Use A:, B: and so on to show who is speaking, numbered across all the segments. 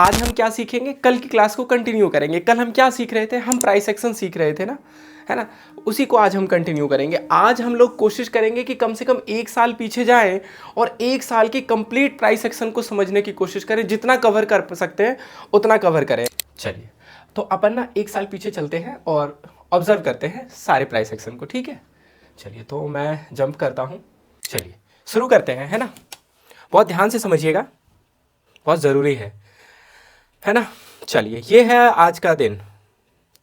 A: आज हम क्या सीखेंगे, कल की क्लास को कंटिन्यू करेंगे। कल हम क्या सीख रहे थे, हम प्राइस एक्शन सीख रहे थे ना, है ना, उसी को आज हम कंटिन्यू करेंगे। आज हम लोग कोशिश करेंगे कि कम से कम 1 साल पीछे जाएं और 1 साल की कंप्लीट प्राइस एक्शन को समझने की कोशिश करें। जितना कवर कर सकते हैं उतना कवर करें। चलिए, तो अपन ना 1 साल पीछे चलते हैं और ऑब्जर्व करते हैं सारे प्राइस एक्शन को, ठीक है। चलिए, तो मैं जंप करता हूँ। चलिए शुरू करते हैं, है ना। बहुत ध्यान से समझिएगा, बहुत ज़रूरी है ना। चलिए, ये है आज का दिन,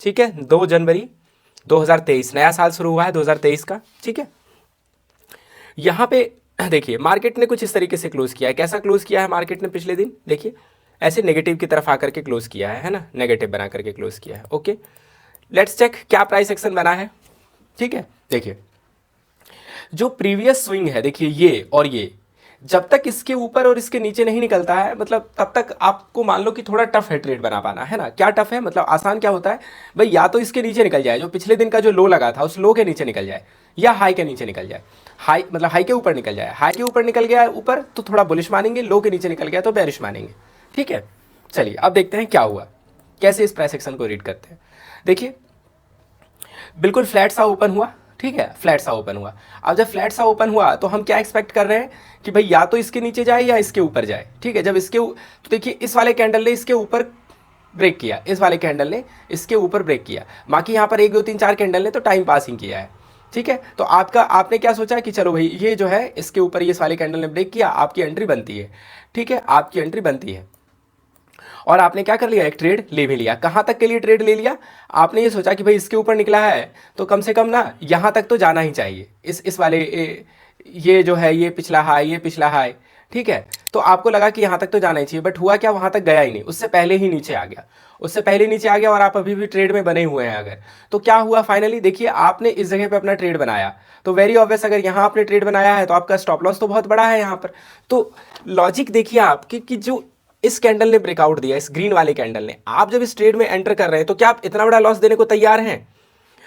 A: ठीक है। 2 जनवरी 2023, नया साल शुरू हुआ है 2023 का, ठीक है। यहाँ पे देखिए मार्केट ने कुछ इस तरीके से क्लोज किया है। कैसा क्लोज किया है मार्केट ने पिछले दिन, देखिए ऐसे नेगेटिव की तरफ आकर के क्लोज किया है ना, नेगेटिव बना करके क्लोज किया है। ओके, लेट्स चेक क्या प्राइस एक्शन बना है, ठीक है। देखिए जो प्रीवियस स्विंग है, देखिए ये और ये, जब तक इसके ऊपर और इसके नीचे नहीं निकलता है, मतलब तब तक आपको मान लो कि थोड़ा टफ है ट्रेड बना पाना, है ना। क्या टफ है, मतलब आसान क्या होता है भाई, या तो इसके नीचे निकल जाए, जो पिछले दिन का जो लो लगा था उस लो के नीचे निकल जाए, या हाई के नीचे निकल जाए। हाई मतलब हाई के ऊपर निकल जाए, हाई के ऊपर निकल गया ऊपर तो थोड़ा बुलिश मानेंगे, लो के नीचे निकल गया तो बेरिश मानेंगे, ठीक है। चलिए अब देखते हैं क्या हुआ, कैसे इस प्राइस एक्शन को रीड करते हैं। देखिए बिल्कुल फ्लैट सा ओपन हुआ, ठीक है, फ्लैट सा ओपन हुआ। अब जब फ्लैट सा ओपन हुआ तो हम क्या एक्सपेक्ट कर रहे हैं कि भाई या तो इसके नीचे जाए या इसके ऊपर जाए, ठीक है। जब इसके तो देखिए इस वाले कैंडल ने इसके ऊपर ब्रेक किया, इस वाले कैंडल ने इसके ऊपर ब्रेक किया, बाकी यहाँ पर 1 2 3 4 कैंडल ने तो टाइम पासिंग किया है, ठीक है। तो आपने क्या सोचा कि चलो भाई ये जो है इसके ऊपर ये इस वाले कैंडल ने ब्रेक किया, आपकी एंट्री बनती है, ठीक है, आपकी एंट्री बनती है। और आपने क्या कर लिया, एक ट्रेड ले भी लिया। कहाँ तक के लिए ट्रेड ले लिया, आपने ये सोचा कि भाई इसके ऊपर निकला है तो कम से कम ना यहाँ तक तो जाना ही चाहिए, इस वाले ये जो है ये पिछला हाई, ये पिछला हाई, ठीक है। तो आपको लगा कि यहाँ तक तो जाना ही चाहिए, बट हुआ क्या, वहाँ तक गया ही नहीं, उससे पहले ही नीचे आ गया, उससे पहले नीचे आ गया और आप अभी भी ट्रेड में बने हुए हैं अगर। तो क्या हुआ फाइनली, देखिए आपने इस जगह पे अपना ट्रेड बनाया, तो वेरी ऑब्वियस अगर यहाँ आपने ट्रेड बनाया है तो आपका स्टॉप लॉस तो बहुत बड़ा है यहाँ पर। तो लॉजिक देखिए आप कि जो इस कैंडल ने ब्रेकआउट दिया, इस ग्रीन वाले कैंडल ने, आप जब इस ट्रेड में एंटर कर रहे हैं तो क्या आप इतना बड़ा लॉस देने को तैयार हैं?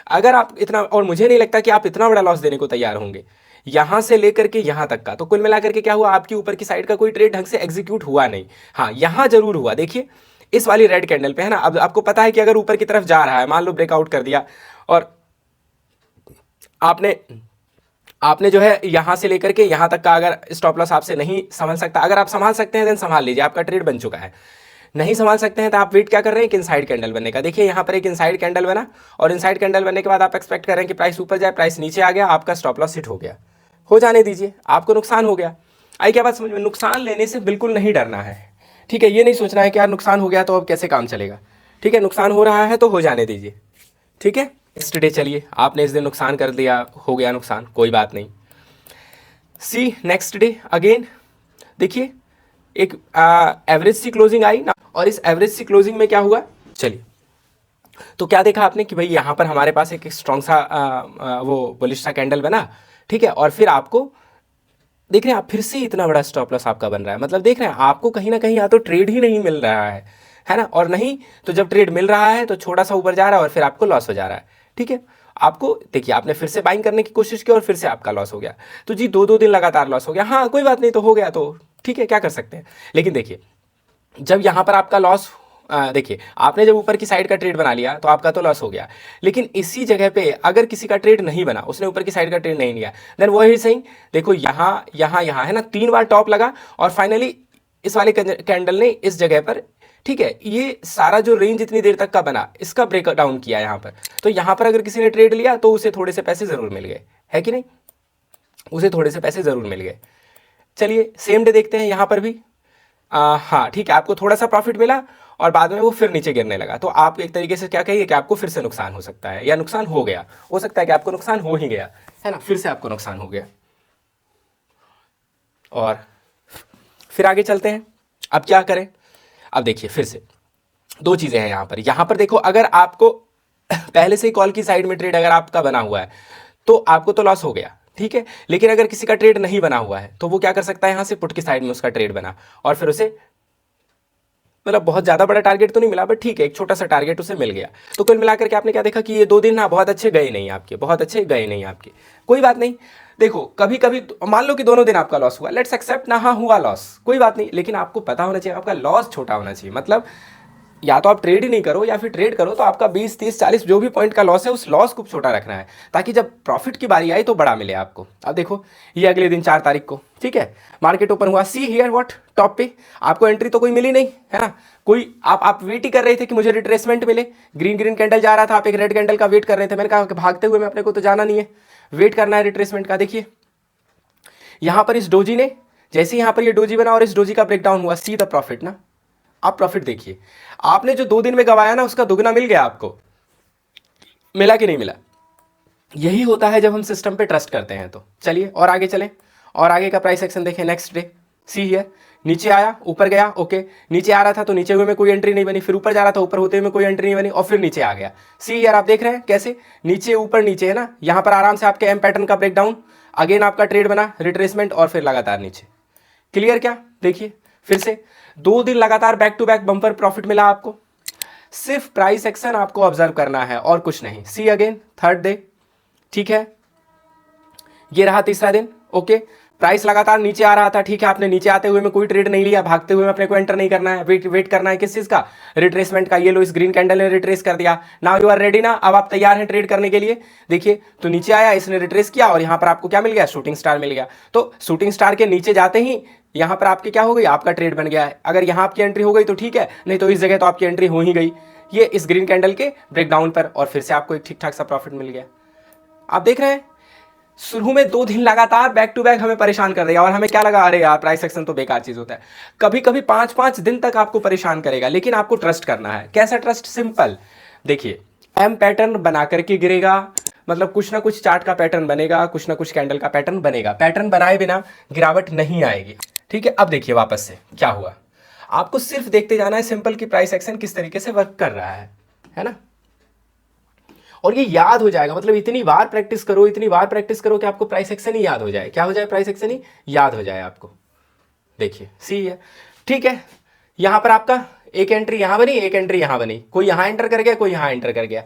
A: अगर आप इतना, और मुझे नहीं लगता कि आप इतना बड़ा लॉस देने को तैयार होंगे यहां से लेकर के यहां तक का। तो कुल मिलाकर के क्या हुआ, आपकी ऊपर की साइड का कोई ट्रेड ढंग से एग्जीक्यूट हुआ नहीं। हाँ यहां जरूर हुआ, देखिए इस वाली रेड कैंडल पे, है ना। अब आपको पता है कि अगर ऊपर की तरफ जा रहा है, मान लो ब्रेकआउट कर दिया और आपने जो है यहां से लेकर के यहां तक का अगर स्टॉप लॉस आपसे नहीं संभाल सकता, अगर आप संभाल सकते हैं देन संभाल लीजिए, आपका ट्रेड बन चुका है। नहीं संभाल सकते हैं तो आप वेट क्या कर रहे हैं, एक इनसाइड कैंडल बनने का। देखिए यहाँ पर एक इनसाइड कैंडल बना और इनसाइड कैंडल बनने के बाद आप एक्सपेक्ट कर रहे हैं कि प्राइस ऊपर जाए, प्राइस नीचे आ गया, आपका स्टॉप लॉस हिट हो गया, हो जाने दीजिए, आपको नुकसान हो गया। आई क्या बात समझ में, नुकसान लेने से बिल्कुल नहीं डरना है, ठीक है। ये नहीं सोचना है कि यार नुकसान हो गया तो अब कैसे काम चलेगा, ठीक है। नुकसान हो रहा है तो हो जाने दीजिए, ठीक है। नेक्स्ट डे चलिए, आपने इस दिन नुकसान कर दिया, हो गया नुकसान, कोई बात नहीं। सी नेक्स्ट डे अगेन, देखिए एक एवरेज सी क्लोजिंग आई ना, और इस एवरेज सी क्लोजिंग में क्या हुआ, चलिए तो क्या देखा आपने कि भाई यहाँ पर हमारे पास एक स्ट्रॉन्ग सा वो बुलिश सा कैंडल बना, ठीक है। और फिर आपको देख रहे हैं आप, फिर से इतना बड़ा स्टॉप लॉस आपका बन रहा है, मतलब देख रहे हैं आपको कहीं ना कहीं या तो ट्रेड ही नहीं मिल रहा है ना, और नहीं तो जब ट्रेड मिल रहा है तो छोटा सा ऊपर जा रहा है और फिर आपको लॉस हो जा रहा है, ठीक है। आपको देखिए आपने फिर से बाइंग करने की कोशिश की और फिर से आपका लॉस हो गया, तो जी 2 2 दिन लगातार लॉस हो गया। हाँ कोई बात नहीं, तो हो गया तो ठीक है, क्या कर सकते हैं। लेकिन देखिए जब यहाँ पर आपका लॉस, देखिए आपने जब ऊपर की साइड का ट्रेड बना लिया तो आपका तो लॉस हो गया, लेकिन इसी जगह पे अगर किसी का ट्रेड नहीं बना, उसने ऊपर की साइड का ट्रेड नहीं लिया, देन वो ही सही, देखो यहाँ यहाँ यहाँ है ना, 3 बार टॉप लगा और फाइनली इस वाले कैंडल ने इस जगह पर, ठीक है, ये सारा जो रेंज इतनी देर तक का बना इसका ब्रेक डाउन किया यहाँ पर। तो यहाँ पर अगर किसी ने ट्रेड लिया तो उसे थोड़े से पैसे जरूर मिल गए, है कि नहीं, उसे थोड़े से पैसे जरूर मिल गए। चलिए सेम डे देखते हैं यहाँ पर भी, हाँ ठीक है, आपको थोड़ा सा प्रॉफिट मिला और बाद में वो फिर नीचे गिरने लगा। तो आप एक तरीके से क्या कहिए कि आपको फिर से नुकसान हो सकता है, या नुकसान हो गया, हो सकता है कि आपको नुकसान हो ही गया, है ना, फिर से आपको नुकसान हो गया। और फिर आगे चलते हैं, अब क्या करें। अब देखिए फिर से 2 चीज़ें हैं यहाँ पर देखो, अगर आपको पहले से ही कॉल की साइड में ट्रेड अगर आपका बना हुआ है तो आपको तो लॉस हो गया, ठीक है। लेकिन अगर किसी का ट्रेड नहीं बना हुआ है तो वो क्या कर सकता है, यहाँ से पुट की साइड में उसका ट्रेड बना और फिर उसे, मतलब बहुत ज़्यादा बड़ा टारगेट तो नहीं मिला बट ठीक है, एक छोटा सा टारगेट उसे मिल गया। तो कुल मिलाकर के आपने क्या देखा कि ये 2 दिन ना बहुत अच्छे गए नहीं आपके, बहुत अच्छे गए नहीं आपके, कोई बात नहीं। देखो कभी कभी मान लो कि दोनों दिन आपका लॉस हुआ, लेट्स एक्सेप्ट ना, हाँ हुआ लॉस, कोई बात नहीं, लेकिन आपको पता होना चाहिए आपका लॉस छोटा होना चाहिए। मतलब या तो आप ट्रेड ही नहीं करो या फिर ट्रेड करो तो आपका 20 30 40 जो भी पॉइंट का लॉस है उस लॉस को छोटा रखना है, ताकि जब प्रॉफिट की बारी आई तो बड़ा मिले आपको। अब देखो ये अगले दिन 4 तारीख को, ठीक है, मार्केट ओपन हुआ, सी हियर व्हाट, टॉप पे आपको एंट्री तो कोई मिली नहीं है ना, कोई आप वेट ही कर रहे थे कि मुझे रिट्रेसमेंट मिले, ग्रीन ग्रीन कैंडल जा रहा था, आप एक रेड कैंडल का वेट कर रहे थे। मैंने कहा कि भागते हुए में अपने को तो जाना नहीं है, वेट करना है रिट्रेसमेंट का। देखिए यहां पर इस डोजी ने, जैसे यहां पर ये डोजी बना और इस डोजी का ब्रेकडाउन हुआ, सी द प्रॉफिट ना। आप प्रॉफिट देखिए, आपने जो 2 दिन में गवाया ना उसका दुगना मिल गया आपको, मिला कि नहीं मिला? यही होता है जब हम सिस्टम पे ट्रस्ट करते हैं। तो चलिए और आगे चलें, और आगे का प्राइस एक्शन देखें। नेक्स्ट डे सी है, नीचे आया ऊपर गया, ओके, नीचे आ रहा था तो नीचे हुए में कोई एंट्री नहीं बनी, फिर ऊपर जा रहा था ऊपर होते हुए में कोई एंट्री नहीं बनी, और फिर नीचे आ गया। सी यार आप देख रहे हैं कैसे नीचे ऊपर नीचे है ना, यहां पर आराम से आपके एम पैटर्न का ब्रेकडाउन, अगेन आपका ट्रेड बना, रिट्रेसमेंट, और फिर लगातार नीचे। क्लियर क्या? देखिए फिर से 2 दिन लगातार back to back bumper profit मिला आपको। सिर्फ प्राइस एक्शन आपको ऑब्जर्व करना है और कुछ नहीं। सी अगेन थर्ड डे, ठीक है, ये रहा तीसरा दिन, ओके, प्राइस लगातार नीचे आ रहा था, ठीक है, आपने नीचे आते हुए में कोई ट्रेड नहीं लिया, भागते हुए में अपने को एंटर नहीं करना है, वेट करना है किस चीज का? रिट्रेसमेंट का। ये लो इस ग्रीन कैंडल ने रिट्रेस कर दिया, नाउ यू आर रेडी ना, अब आप तैयार हैं ट्रेड करने के लिए। देखिए तो नीचे आया, इसने रिट्रेस किया और यहां पर आपको क्या मिल गया? शूटिंग स्टार मिल गया। तो शूटिंग स्टार के नीचे जाते ही यहां पर आपकी क्या हो गई? आपका ट्रेड बन गया है। अगर यहां आपकी एंट्री हो गई तो ठीक है, नहीं तो इस जगह तो आपकी एंट्री हो ही गई, ये इस ग्रीन कैंडल के ब्रेकडाउन पर, और फिर से आपको एक ठीक ठाक सा प्रॉफिट मिल गया। आप देख रहे हैं शुरू में 2 दिन लगातार बैक टू बैक हमें परेशान कर दिया, और हमें क्या लगा, अरे यार प्राइस एक्शन तो बेकार चीज होता है। कभी कभी 5-5 दिन तक आपको परेशान करेगा, लेकिन आपको ट्रस्ट करना है। कैसा ट्रस्ट? सिंपल, देखिए एम पैटर्न बना करके गिरेगा, मतलब कुछ ना कुछ चार्ट का पैटर्न बनेगा, कुछ ना कुछ कैंडल का पैटर्न बनेगा, पैटर्न बनाए बिना गिरावट नहीं आएगी। ठीक है, अब देखिए वापस से क्या हुआ, आपको सिर्फ देखते जाना है सिंपल कि प्राइस एक्शन किस तरीके से वर्क कर रहा है ना, और ये याद हो जाएगा। मतलब इतनी बार प्रैक्टिस करो, इतनी बार प्रैक्टिस करो कि आपको प्राइस एक्शन ही याद हो जाए। क्या हो जाए? प्राइस एक्शन ही याद हो जाए आपको। देखिए सी है, ठीक है, यहां पर आपका एक एंट्री यहां बनी, एक एंट्री यहां बनी, कोई यहां एंटर कर गया, कोई यहां एंटर कर गया,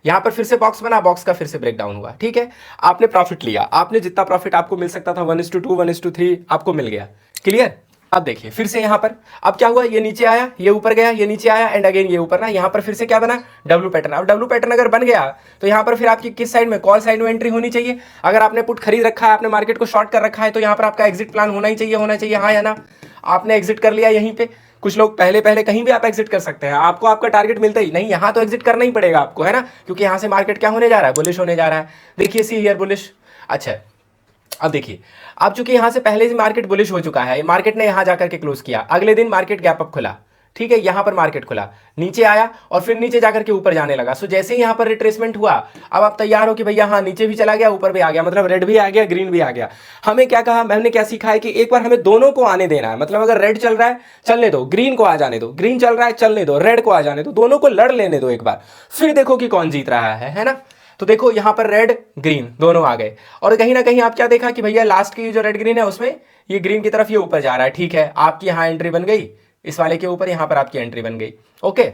A: यहां पर फिर से बॉक्स बना, बॉक्स का फिर से ब्रेकडाउन हुआ, ठीक है, आपने प्रॉफिट लिया, आपने जितना प्रॉफिट आपको मिल सकता था 1:2 1:3 आपको मिल गया। क्लियर? अब देखिए फिर से यहां पर अब क्या हुआ, ये नीचे आया, ये ऊपर गया, ये नीचे आया, एंड अगेन ये ऊपर ना, यहां पर फिर से क्या बना? W pattern. अब डब्ल्यू पैटर्न अगर बन गया तो यहां पर फिर आपकी किस साइड में? कॉल साइड में एंट्री होनी चाहिए। अगर आपने पुट खरीद रखा है, आपने मार्केट को शॉर्ट कर रखा है, तो यहां पर आपका एग्जिट प्लान होना ही चाहिए, होना चाहिए, हाँ या ना? आपने एग्जिट कर लिया यहीं पे, कुछ लोग पहले पहले कहीं भी आप एग्जिट कर सकते हैं, आपको आपका टारगेट मिलता ही नहीं, यहां तो एग्जिट करना ही पड़ेगा आपको, है ना, क्योंकि यहां से मार्केट क्या होने जा रहा है? बुलिश होने जा रहा है। देखिए सी हियर बुलिश। अच्छा अब देखिए, अब चूंकि यहां से पहले से मार्केट बुलिश हो चुका है, मार्केट ने यहां जाकर के क्लोज किया, अगले दिन मार्केट गैप अप खुला, ठीक है, यहां पर मार्केट खुला, नीचे आया और फिर नीचे जाकर के ऊपर जाने लगा। सो जैसे ही यहां पर रिट्रेसमेंट हुआ, अब आप तैयार हो कि भैया हाँ नीचे भी चला गया, ऊपर भी आ गया, मतलब रेड भी आ गया, ग्रीन भी आ गया। हमें क्या कहा, मैंने क्या सीखा है कि एक बार हमें दोनों को आने देना है। मतलब अगर रेड चल रहा है चलने दो, ग्रीन को आ जाने दो, ग्रीन चल रहा है चलने दो, रेड को आ जाने दो, दोनों को लड़ लेने दो एक बार, फिर देखो कि कौन जीत रहा है ना। तो देखो यहां पर रेड ग्रीन दोनों आ गए, और कहीं ना कहीं आप क्या देखा कि भैया लास्ट की जो रेड ग्रीन है उसमें ये ग्रीन की तरफ ये ऊपर जा रहा है, ठीक है, आपकी यहां एंट्री बन गई, इस वाले के ऊपर यहां पर आपकी एंट्री बन गई, ओके।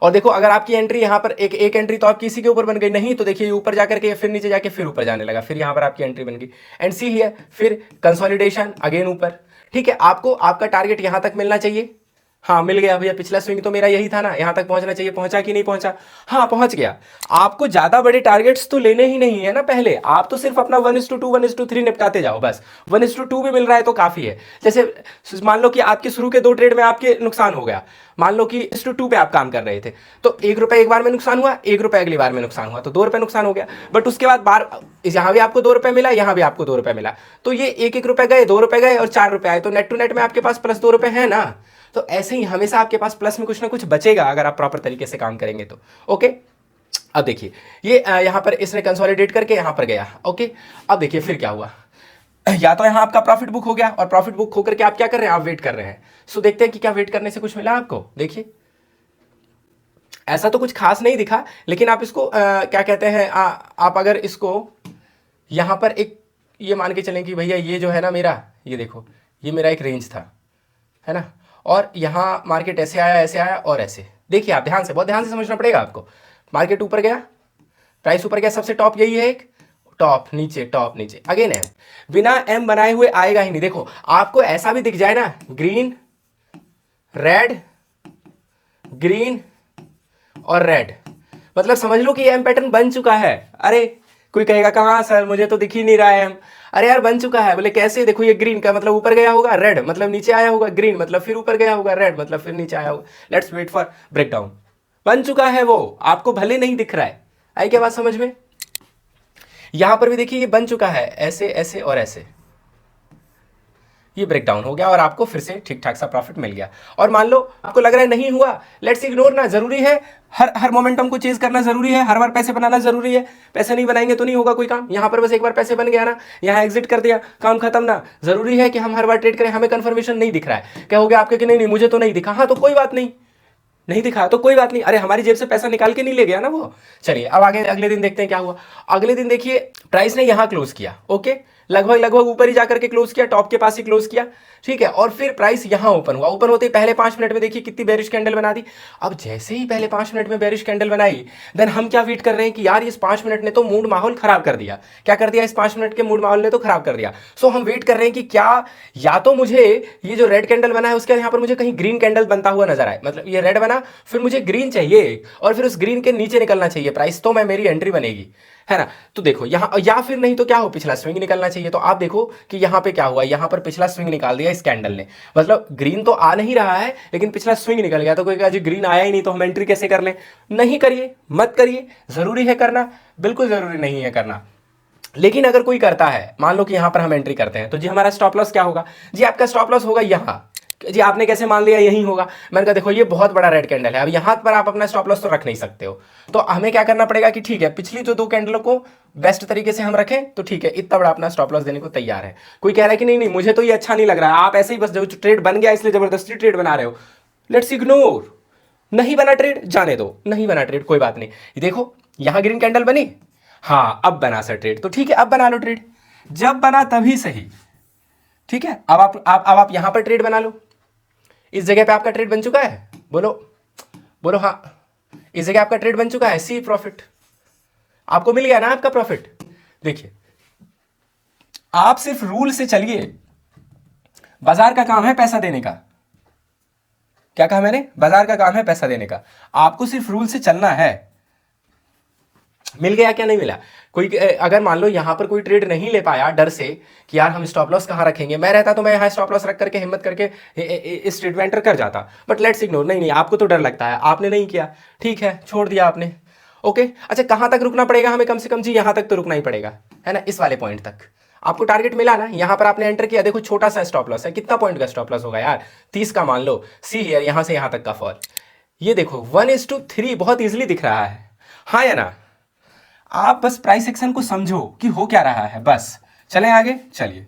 A: और देखो अगर आपकी एंट्री यहां पर एक एंट्री तो आपकी इसी के ऊपर बन गई, नहीं तो देखिए ऊपर जाकर के फिर नीचे जाके फिर ऊपर जाने लगा, फिर यहां पर आपकी एंट्री बन गई, एंड सी है फिर कंसोलिडेशन अगेन ऊपर, ठीक है। आपको आपका टारगेट यहां तक मिलना चाहिए, हाँ मिल गया भैया, पिछला स्विंग तो मेरा यही था ना, यहां तक पहुंचना चाहिए, पहुंचा कि नहीं पहुंचा? हाँ पहुंच गया। आपको ज्यादा बड़े टारगेट्स तो लेने ही नहीं है ना पहले, आप तो सिर्फ अपना 1:2 1:3 निपटाते जाओ बस, 1:2 भी मिल रहा है तो काफी है। जैसे मान लो कि आपके शुरू के 2 ट्रेड में आपके नुकसान हो गया, मान लो कि 1:2 पे आप काम कर रहे थे, तो ₹1 एक बार में नुकसान हुआ, ₹1 अगली बार में नुकसान हुआ, तो ₹2 नुकसान हो गया। बट उसके बाद बार यहां भी आपको ₹2 मिला, यहां भी आपको ₹2 मिला, तो ये ₹1 गए, ₹2 गए और ₹4 आए, तो नेट टू नेट में आपके पास प्लस ₹2 है ना। तो ऐसे ही हमेशा आपके पास प्लस में कुछ ना कुछ बचेगा अगर आप प्रॉपर तरीके से काम करेंगे तो, ओके। अब देखिए ये यहां पर इसने कंसोलिडेट करके यहां पर गया, ओके। अब देखिए फिर क्या हुआ, या तो यहां आपका प्रॉफिट बुक हो गया, और प्रॉफिट बुक होकर के आप क्या कर रहे हैं? आप वेट कर रहे हैं। सो देखते हैं कि क्या वेट करने से कुछ मिला आपको। देखिए ऐसा तो कुछ खास नहीं दिखा, लेकिन आप इसको क्या कहते हैं, आप अगर इसको यहां पर एक ये मान के चलें कि भैया ये जो है ना मेरा, ये देखो ये मेरा एक रेंज था, है ना, और यहां मार्केट ऐसे आया और ऐसे। देखिए आप ध्यान से, बहुत ध्यान से समझना पड़ेगा आपको। मार्केट ऊपर गया, प्राइस ऊपर गया, सबसे टॉप यही है, एक टॉप नीचे, टॉप नीचे, अगेन एम, बिना एम बनाए हुए आएगा ही नहीं। देखो आपको ऐसा भी दिख जाए ना, ग्रीन रेड ग्रीन और रेड, मतलब समझ लो कि एम पैटर्न बन चुका है। अरे कोई कहेगा कहाँ सर, मुझे तो दिख ही नहीं रहा है एम। अरे यार बन चुका है। बोले कैसे? देखो ये ग्रीन का मतलब ऊपर गया होगा, रेड मतलब नीचे आया होगा, ग्रीन मतलब फिर ऊपर गया होगा, रेड मतलब फिर नीचे आया होगा। Let's wait for breakdown. बन चुका है वो, आपको भले नहीं दिख रहा है। आई क्या बात समझ में? यहां पर भी देखिए ये बन चुका है, ऐसे ऐसे और ऐसे, ये ब्रेकडाउन हो गया और आपको फिर से ठीक ठाक सा प्रॉफिट मिल गया। और मान लो आपको लग रहा है नहीं हुआ, लेट्स इग्नोर ना। जरूरी है हर मोमेंटम को चेज करना जरूरी है, हर बार पैसे बनाना जरूरी है। पैसे नहीं बनाएंगे तो नहीं होगा कोई काम। यहां पर बस एक बार पैसे बन गया ना, यहां एग्जिट कर दिया, काम खत्म ना। जरूरी है कि हम हर बार ट्रेड करें। हमें कंफर्मेशन नहीं दिख रहा है, क्या हो गया आपके कि नहीं नहीं मुझे तो नहीं दिखा। हाँ तो कोई बात नहीं, नहीं दिखा तो कोई बात नहीं। अरे हमारी जेब से पैसा निकाल के नहीं ले गया ना वो। चलिए अब आगे अगले दिन देखते हैं क्या हुआ। अगले दिन देखिए प्राइस ने यहां क्लोज किया, ओके, लगभग ऊपर ही जाकर के क्लोज किया, टॉप के पास ही क्लोज किया, ठीक है। और फिर प्राइस यहां ओपन हुआ। ओपन होते ही पहले 5 मिनट में देखिए कितनी बेरिश कैंडल बना दी। अब जैसे ही पहले 5 मिनट में बेरिश कैंडल बनाई, देन हम क्या वेट कर रहे हैं कि यार इस 5 मिनट ने तो मूड माहौल खराब कर दिया। क्या कर दिया? इस 5 मिनट के मूड माहौल ने तो खराब कर दिया। सो हम वेट कर रहे हैं कि क्या या तो मुझे ये जो रेड कैंडल बना है उसके यहाँ पर मुझे कहीं ग्रीन कैंडल बनता हुआ नजर आए, मतलब ये रेड बना फिर मुझे ग्रीन चाहिए और फिर उस ग्रीन के नीचे निकलना चाहिए प्राइस, तो मैं मेरी एंट्री बनेगी, है ना। तो देखो यहाँ, या फिर नहीं तो क्या हो, पिछला स्विंग निकलना चाहिए। तो आप देखो कि यहाँ पे क्या हुआ, यहाँ पर पिछला स्विंग निकाल दिया इस कैंडल ने, मतलब ग्रीन तो आ नहीं रहा है लेकिन पिछला स्विंग निकल गया। तो कोई कहा जी ग्रीन आया ही नहीं तो हम एंट्री कैसे कर लें? नहीं करिए, मत करिए। जरूरी है करना? बिल्कुल जरूरी नहीं है करना। लेकिन अगर कोई करता है, मान लो कि यहां पर हम एंट्री करते हैं, तो जी हमारा स्टॉप लॉस क्या होगा? जी आपका स्टॉप लॉस होगा यहां। जी आपने कैसे मान लिया यही होगा? मैंने कहा देखो ये बहुत बड़ा रेड कैंडल है, अब यहां पर आप अपना स्टॉप लॉस तो रख नहीं सकते हो। तो हमें क्या करना पड़ेगा कि ठीक है पिछली जो 2 कैंडलों को बेस्ट तरीके से हम रखें, तो ठीक है इतना बड़ा अपना स्टॉप लॉस देने को तैयार है। कोई कह रहा है कि नहीं नहीं मुझे तो ये अच्छा नहीं लग रहा है, आप ऐसे ही बस जो ट्रेड बन गया इसलिए जबरदस्ती ट्रेड बना रहे हो, लेट्स इग्नोर। नहीं बना ट्रेड, जाने दो, नहीं बना ट्रेड कोई बात नहीं। देखो यहां ग्रीन कैंडल बनी, हाँ अब बना सर ट्रेड, तो ठीक है अब बना लो ट्रेड, जब बना तभी सही, ठीक है। अब आप यहां पर ट्रेड बना लो। इस जगह पे आपका ट्रेड बन चुका है, बोलो बोलो हाँ, इस जगह आपका ट्रेड बन चुका है, सी प्रॉफिट आपको मिल गया ना आपका प्रॉफिट। देखिए आप सिर्फ रूल से चलिए, बाजार का काम है पैसा देने का। क्या कहा मैंने? बाजार का काम है पैसा देने का, आपको सिर्फ रूल से चलना है। मिल गया क्या? नहीं मिला। कोई अगर मान लो यहां पर कोई ट्रेड नहीं ले पाया डर से कि यार हम स्टॉप लॉस कहां रखेंगे, मैं रहता तो मैं यहां स्टॉप लॉस रख करके हिम्मत करके इस ट्रेड में एंटर कर जाता, बट लेट्स इग्नोर। नहीं नहीं आपको तो डर लगता है, आपने नहीं किया, ठीक है छोड़ दिया आपने, ओके। अच्छा कहां तक रुकना पड़ेगा हमें? कम से कम जी यहां तक तो रुकना ही पड़ेगा, है ना, इस वाले पॉइंट तक। आपको टारगेट मिला ना, यहां पर आपने एंटर किया, देखो छोटा सा स्टॉप लॉस है, कितना पॉइंट का स्टॉप लॉस होगा यार? 30 का मान लो। सी हियर, यहां से यहां तक का फॉल, ये देखो 1:3 बहुत इजीली दिख रहा है, हाँ या ना? आप बस प्राइस एक्शन को समझो कि हो क्या रहा है, बस चलें आगे। चलिए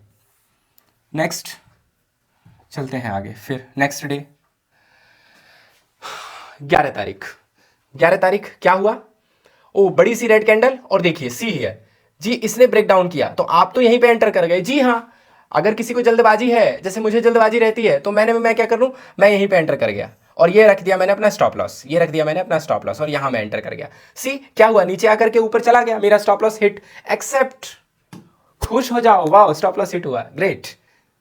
A: नेक्स्ट चलते हैं आगे। फिर नेक्स्ट डे 11 तारीख, 11 तारीख क्या हुआ? ओ बड़ी सी रेड कैंडल, और देखिए सी है जी, इसने ब्रेक डाउन किया तो आप तो यहीं पे एंटर कर गए। जी हाँ, अगर किसी को जल्दबाजी है, जैसे मुझे जल्दबाजी रहती है, तो मैं क्या कर लूं, मैं यहीं पे एंटर कर गया और ये रख दिया मैंने अपना स्टॉप लॉस, ये रख दिया मैंने अपना स्टॉप लॉस और यहां मैं एंटर कर गया। सी क्या हुआ, नीचे आकर के ऊपर चला गया, मेरा स्टॉप लॉस हिट, एक्सेप्ट, खुश हो जाओ, वाह स्टॉप लॉस हिट हुआ, ग्रेट,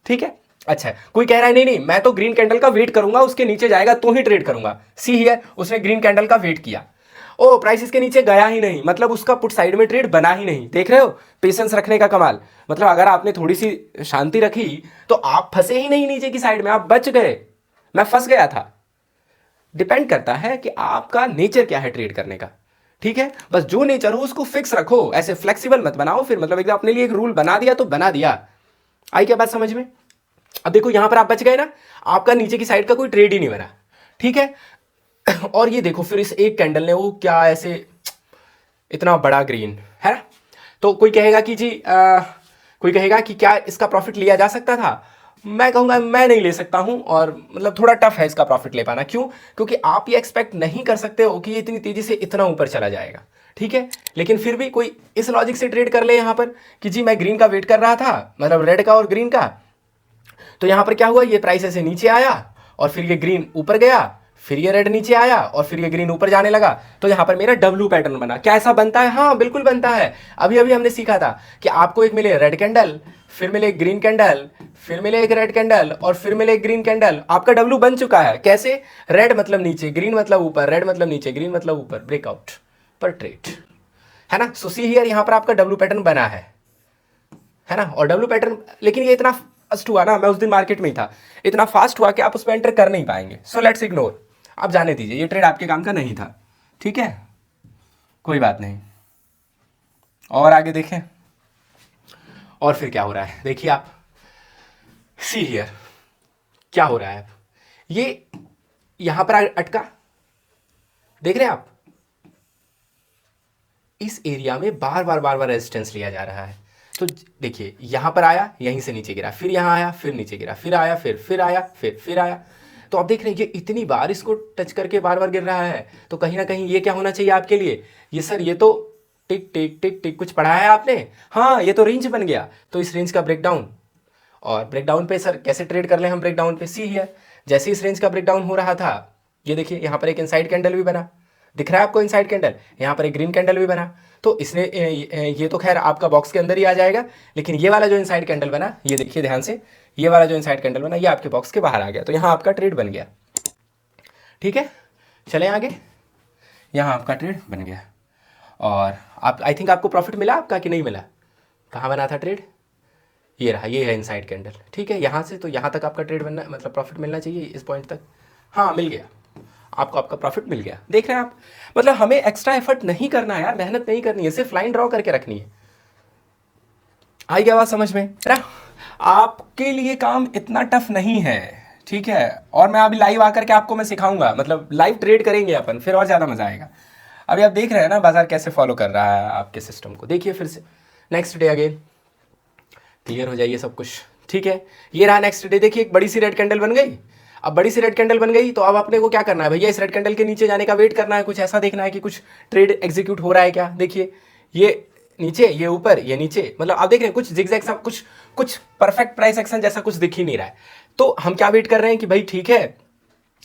A: ठीक है। अच्छा कोई कह रहा है नहीं नहीं मैं तो ग्रीन कैंडल का वेट करूंगा, उसके नीचे जाएगा तो ही ट्रेड करूंगा। सी हियर, उसने ग्रीन कैंडल का वेट किया, ओ प्राइस इसके नीचे गया ही नहीं, मतलब उसका पुट साइड में ट्रेड बना ही नहीं। देख रहे हो पेशेंस रखने का कमाल, मतलब अगर आपने थोड़ी सी शांति रखी तो आप फंसे ही नहीं नीचे की साइड में, आप बच गए, मैं फंस गया था। डिपेंड करता है कि आपका नेचर क्या है ट्रेड करने का, ठीक है। बस जो नेचर हो उसको फिक्स रखो, ऐसे फ्लेक्सिबल मत बनाओ फिर, मतलब एकदम अपने लिए एक रूल बना दिया तो बना दिया। आई क्या बात समझ में? अब देखो यहां पर आप बच गए ना, आपका नीचे की साइड का कोई ट्रेड ही नहीं बना, ठीक है। और ये देखो फिर इस एक कैंडल ने वो क्या ऐसे इतना बड़ा ग्रीन है ना, तो कोई कहेगा कि जी कोई कहेगा कि क्या इसका प्रॉफिट लिया जा सकता था? मैं कहूंगा मैं नहीं ले सकता हूं, और मतलब थोड़ा टफ है इसका प्रॉफिट ले पाना। क्यों? क्योंकि आप ये एक्सपेक्ट नहीं कर सकते हो कि ये इतनी तेजी से इतना ऊपर चला जाएगा, ठीक है। लेकिन फिर भी कोई इस लॉजिक से ट्रेड कर ले यहां पर कि जी मैं ग्रीन का वेट कर रहा था, मतलब रेड का और ग्रीन का, तो यहां पर क्या हुआ, ये प्राइस ऐसे नीचे आया और फिर ये ग्रीन ऊपर गया, फिर ये रेड नीचे आया और फिर ये ग्रीन ऊपर जाने लगा, तो यहाँ पर मेरा डब्ल्यू पैटर्न बना। क्या ऐसा बनता है? हाँ बिल्कुल बनता है। अभी अभी हमने सीखा था कि आपको एक मिले रेड कैंडल, फिर मिले ग्रीन कैंडल, फिर मिले एक रेड कैंडल और फिर मिले एक ग्रीन कैंडल। आपका डब्ल्यू बन चुका है। कैसे? रेड मतलब नीचे, ग्रीन मतलब ऊपर, रेड मतलब नीचे, ग्रीन मतलब ऊपर, ब्रेकआउट पर ट्रेड, है ना। सो सी हियर, यहाँ पर आपका डब्ल्यू पैटर्न बना है ना। और डब्ल्यू पैटर्न, लेकिन ये इतना फास्ट हुआ ना, मैं उस दिन मार्केट में ही था, इतना फास्ट हुआ कि आप उसमें एंटर कर नहीं पाएंगे। सो लेट्स इग्नोर, आप जाने दीजिए, ये ट्रेड आपके काम का नहीं था, ठीक है, कोई बात नहीं। और आगे देखें, और फिर क्या हो रहा है देखिए आप, सी हियर क्या हो रहा है। ये यहां पर अटका, देख रहे हैं आप, इस एरिया में बार बार रेजिस्टेंस लिया जा रहा है। तो देखिए यहां पर आया, यहीं से नीचे गिरा, फिर यहां आया, फिर नीचे गिरा, फिर आया, फिर आया, फिर आया। तो आप देख रहे हैं ये इतनी बार इसको टच करके बार बार गिर रहा है, तो कहीं ना कहीं ये क्या होना चाहिए आपके लिए, ये सर ये तो टिक टिक टिक टिक कुछ पढ़ा है आपने, हाँ ये तो रेंज बन गया। तो इस रेंज का ब्रेकडाउन, और ब्रेकडाउन पे सर कैसे ट्रेड कर लें हम ब्रेकडाउन पे, सी है। जैसे इस रेंज का ब्रेकडाउन हो रहा था, ये देखिए यहाँ पर एक इनसाइड कैंडल भी बना, दिख रहा है आपको इनसाइड कैंडल, यहाँ पर एक ग्रीन कैंडल भी बना। तो इसने ये तो खैर आपका बॉक्स के अंदर ही आ जाएगा, लेकिन ये वाला जो इनसाइड कैंडल बना, ये देखिए ध्यान से, ये वाला जो इनसाइड कैंडल बना, ये आपके बॉक्स के बाहर आ गया, तो यहाँ आपका ट्रेड बन गया, ठीक है। चलें आगे, यहाँ आपका ट्रेड बन गया और आप, आई थिंक आपको प्रॉफिट मिला आपका कि नहीं मिला, कहाँ बना था ट्रेड, ये रहा, ये है इनसाइड कैंडल, ठीक है। यहाँ से तो यहाँ तक आपका ट्रेड बनना, मतलब प्रॉफिट मिलना चाहिए इस पॉइंट तक, हाँ मिल गया आपको, आपका प्रॉफिट मिल गया। देख रहे हैं आप, मतलब हमें एक्स्ट्रा एफर्ट नहीं करना है यार, मेहनत नहीं करनी है, सिर्फ लाइन ड्रॉ करके रखनी है। आई क्या बात समझ में? आपके लिए काम इतना टफ नहीं है, ठीक है। और मैं अभी लाइव आकर के आपको मैं सिखाऊंगा, मतलब लाइव ट्रेड करेंगे अपन, फिर और ज़्यादा मज़ा आएगा। अभी आप देख रहे हैं ना बाजार कैसे फॉलो कर रहा है आपके सिस्टम को, देखिए फिर से नेक्स्ट डे अगेन, क्लियर हो जाइए सब कुछ, ठीक है। ये रहा नेक्स्ट डे, देखिए एक बड़ी सी रेड कैंडल बन गई। अब बड़ी सी रेड कैंडल बन गई तो अब अपने को क्या करना है भैया, इस रेड कैंडल के नीचे जाने का वेट करना है, कुछ ऐसा देखना है कि कुछ ट्रेड एग्जीक्यूट हो रहा है क्या। देखिए ये नीचे, ये ऊपर, ये नीचे, मतलब आप देख रहे हैं कुछ जिगजैग सा, कुछ परफेक्ट प्राइस एक्शन जैसा कुछ दिख ही नहीं रहा है। तो हम क्या वेट कर रहे हैं कि भाई ठीक है,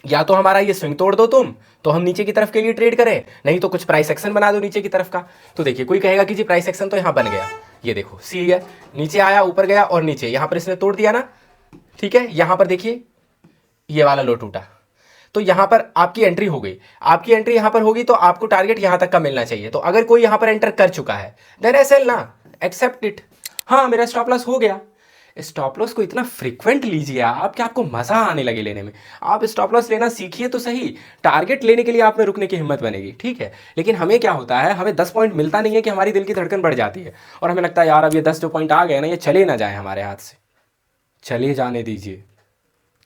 A: या तो हमारा ये स्विंग तोड़ दो तुम, तो हम नीचे की तरफ के लिए ट्रेड करें, नहीं तो कुछ प्राइस एक्शन बना दो नीचे की तरफ का। तो देखिए कोई कहेगा कि जी प्राइस एक्शन तो यहाँ बन गया, ये देखो सी है, नीचे आया, ऊपर गया और नीचे, यहाँ पर इसने तोड़ दिया ना, ठीक है। यहाँ पर देखिए ये वाला लो टूटा, तो यहाँ पर आपकी एंट्री हो गई, आपकी एंट्री यहाँ पर होगी तो आपको टारगेट यहाँ तक का मिलना चाहिए। तो अगर कोई यहाँ पर एंटर कर चुका है देन एसएल ना, एक्सेप्ट इट, हाँ मेरा स्टॉप लॉस हो गया। स्टॉप लॉस को इतना फ्रीक्वेंट लीजिए आप कि आपको मजा आने लगे लेने में। आप स्टॉप लॉस लेना सीखिए तो सही, टारगेट लेने के लिए आप में रुकने की हिम्मत बनेगी, ठीक है। लेकिन हमें क्या होता है, हमें 10 पॉइंट मिलता नहीं है कि हमारी दिल की धड़कन बढ़ जाती है और हमें लगता है यार अब ये 10 जो पॉइंट आ गए ना, ये चले ना जाए हमारे हाथ से, चले जाने दीजिए,